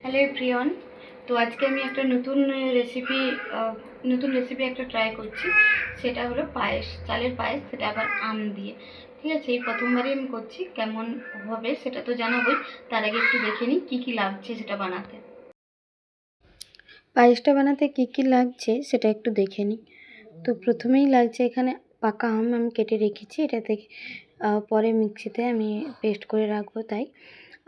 Hello everyone. তো আজকে আমি একটা নতুন রেসিপি একটা ট্রাই করছি। সেটা হলো পায়েস, চালের পায়েস, সেটা আবার আম দিয়ে। ঠিক আছে, এই প্রথমবারই আমি করছি, কেমন হবে সেটা তো জানাবোই। তার আগে একটু দেখে নিই কী কী লাগছে সেটা বানাতে। পায়েসটা বানাতে কী কী লাগছে সেটা একটু দেখে নিই। তো প্রথমেই লাগছে এখানে পাকা আম, আমি কেটে রেখেছি। এটা থেকে পরে মিক্সিতে আমি পেস্ট করে রাখবো তাই।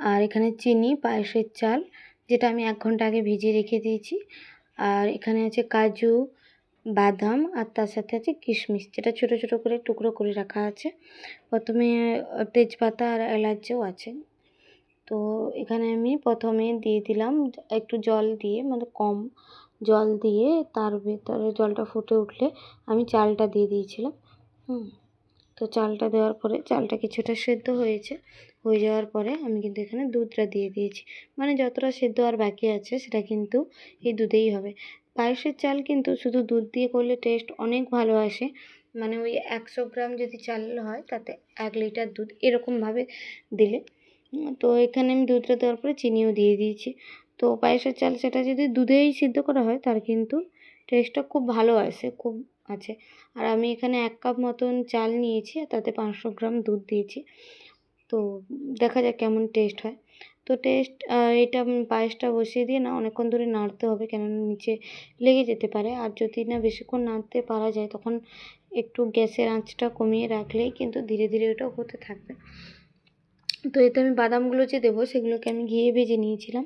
আর এখানে চিনি, পায়েসের চাল, যেটা আমি 1 ঘন্টা আগে ভিজিয়ে রেখে দিয়েছি। আর এখানে আছে কাজু, বাদাম, আর তার সাথে আছে কিশমিশ, যেটা ছোট ছোট করে টুকরো করে রাখা আছে। প্রথমে তেজপাতা আর এলাচও আছে। তো এখানে আমি প্রথমে দিয়ে দিলাম একটু জল দিয়ে, মানে কম জল দিয়ে, তার ভেতরে জলটা ফুটে উঠলে আমি চালটা দিয়ে দিয়েছিলাম। তো চালটা দেওয়ার পরে চালটা কিছুটা সেদ্ধ হয়ে যাওয়ার পরে আমি কিন্তু এখানে দুধটা দিয়ে দিয়েছি। মানে যতটা সেদ্ধ আর বাকি আছে সেটা কিন্তু এই দুধেই হবে। পায়েসের চাল কিন্তু শুধু দুধ দিয়ে করলে টেস্ট অনেক ভালো আসে। মানে ওই 100 গ্রাম যদি চাল হয় তাতে 1 লিটার দুধ এরকমভাবে দিলে। তো এখানে আমি দুধটা দেওয়ার পরে চিনিও দিয়ে দিয়েছি। তো পায়েসের চাল সেটা যদি দুধেই সিদ্ধ করা হয় তার কিন্তু টেস্টটা খুব ভালো আসে, খুব আছে। আর আমি এখানে 1 কাপ মতন চাল নিয়েছি, আর তাতে 500 গ্রাম দুধ দিয়েছি। তো দেখা যাক কেমন টেস্ট হয়। তো এটা পায়েসটা বসিয়ে দিয়ে না অনেকক্ষণ ধরে নাড়তে হবে, কেননা নিচে লেগে যেতে পারে। আর যদি না বেশিক্ষণ নাড়তে পারা যায় তখন একটু গ্যাসের আঁচটা কমিয়ে রাখলেই কিন্তু ধীরে ধীরে ওটা হতে থাকবে। তো এতে আমি বাদামগুলো যে দেবো সেগুলোকে আমি ঘিয়ে ভেজে নিয়েছিলাম,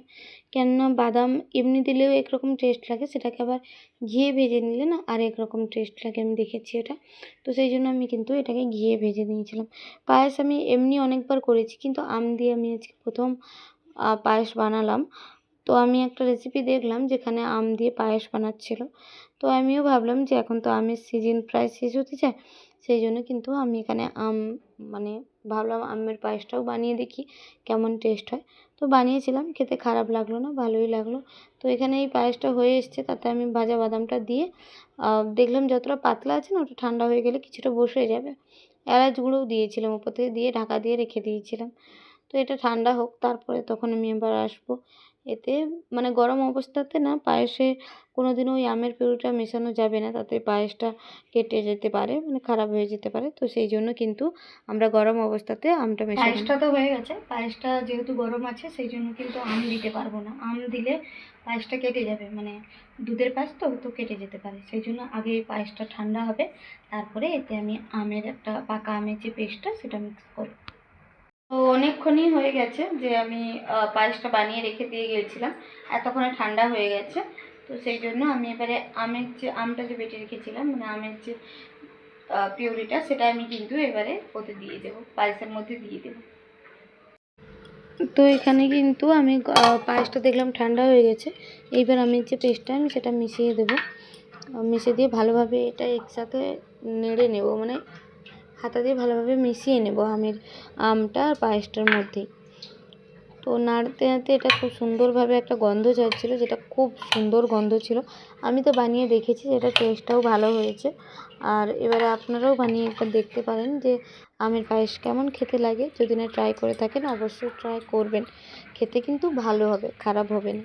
কেননা বাদাম এমনি দিলেও একরকম টেস্ট লাগে, সেটাকে আবার ঘিয়ে ভেজে নিলে না আর একরকম টেস্ট লাগে, আমি দেখেছি এটা। তো সেই জন্য আমি কিন্তু এটাকে ঘিয়ে ভেজে নিয়েছিলাম। পায়েস আমি এমনি অনেকবার করেছি, কিন্তু আম দিয়ে আমি আজকে প্রথম পায়েস বানালাম। তো আমি একটা রেসিপি দেখলাম যেখানে আম দিয়ে পায়েস বানাচ্ছিল। তো আমিও ভাবলাম যে এখন তো আমের সিজন প্রায় শেষ হতে চায়, সেই জন্য কিন্তু আমি এখানে মানে ভাবলাম আমের পায়েসটাও বানিয়ে দেখি কেমন টেস্ট হয়। তো বানিয়েছিলাম, খেতে খারাপ লাগলো না, ভালোই লাগলো। তো এখানে এই পায়েসটা হয়ে এসছে, তাতে আমি ভাজা বাদামটা দিয়ে দেখলাম যতটা পাতলা আছে না ওটা ঠান্ডা হয়ে গেলে কিছুটা বসে যাবে। এলাচ গুঁড়োও দিয়েছিলাম উপর থেকে, দিয়ে ঢাকা দিয়ে রেখে দিয়েছিলাম। তো এটা ঠান্ডা হোক, তারপরে তখন আমি আবার আসবো। এতে মানে গরম অবস্থাতে না পায়েসে কোনোদিনও ওই আমের পিউরিটা মেশানো যাবে না, তাতে পায়েসটা কেটে যেতে পারে, মানে খারাপ হয়ে যেতে পারে। তো সেই জন্য কিন্তু আমরা গরম অবস্থাতে আমটা মেশাবো। পায়েসটা তো হয়ে গেছে, পায়েসটা যেহেতু গরম আছে সেই জন্য কিন্তু আম দিতে পারবো না। আম দিলে পায়েসটা কেটে যাবে, মানে দুধের পায়েস তো কেটে যেতে পারে। সেই জন্য আগে পায়েসটা ঠান্ডা হবে, তারপরে এতে আমি পাকা আমের যে পেস্টটা সেটা মিক্স করব। তো অনেকক্ষণই হয়ে গেছে যে আমি পায়েসটা বানিয়ে রেখে দিয়ে গিয়েছিলাম, এতক্ষণে ঠান্ডা হয়ে গেছে। তো সেই জন্য আমি এবারে আমটা যে বেটে রেখেছিলাম, মানে আমের যে পিউরিটা, সেটা আমি কিন্তু এবারে ওতে দিয়ে দেবো, পায়েসের মধ্যে দিয়ে দেবো। তো এখানে কিন্তু আমি পায়েসটা দেখলাম ঠান্ডা হয়ে গেছে। এইবার আমি যে পেস্টটা আমি সেটা মিশিয়ে দেবো। মিশিয়ে দিয়ে ভালোভাবে এটা একসাথে নেড়ে নেব, মানে হাতা দিয়ে ভালোভাবে মিশিয়ে নেব আমটা আর পায়েসটার মধ্যেই। তো নাড়তে নাড়তে এটা খুব সুন্দরভাবে একটা গন্ধ ছাড়ছিল, যেটা খুব সুন্দর গন্ধ ছিল। আমি তো বানিয়ে দেখেছি, যেটা টেস্টটাও ভালো হয়েছে। আর এবারে আপনারাও বানিয়ে একবার দেখতে পারেন যে আমের পায়েস কেমন খেতে লাগে। যদি না ট্রাই করে থাকেন অবশ্যই ট্রাই করবেন, খেতে কিন্তু ভালো হবে, খারাপ হবে না।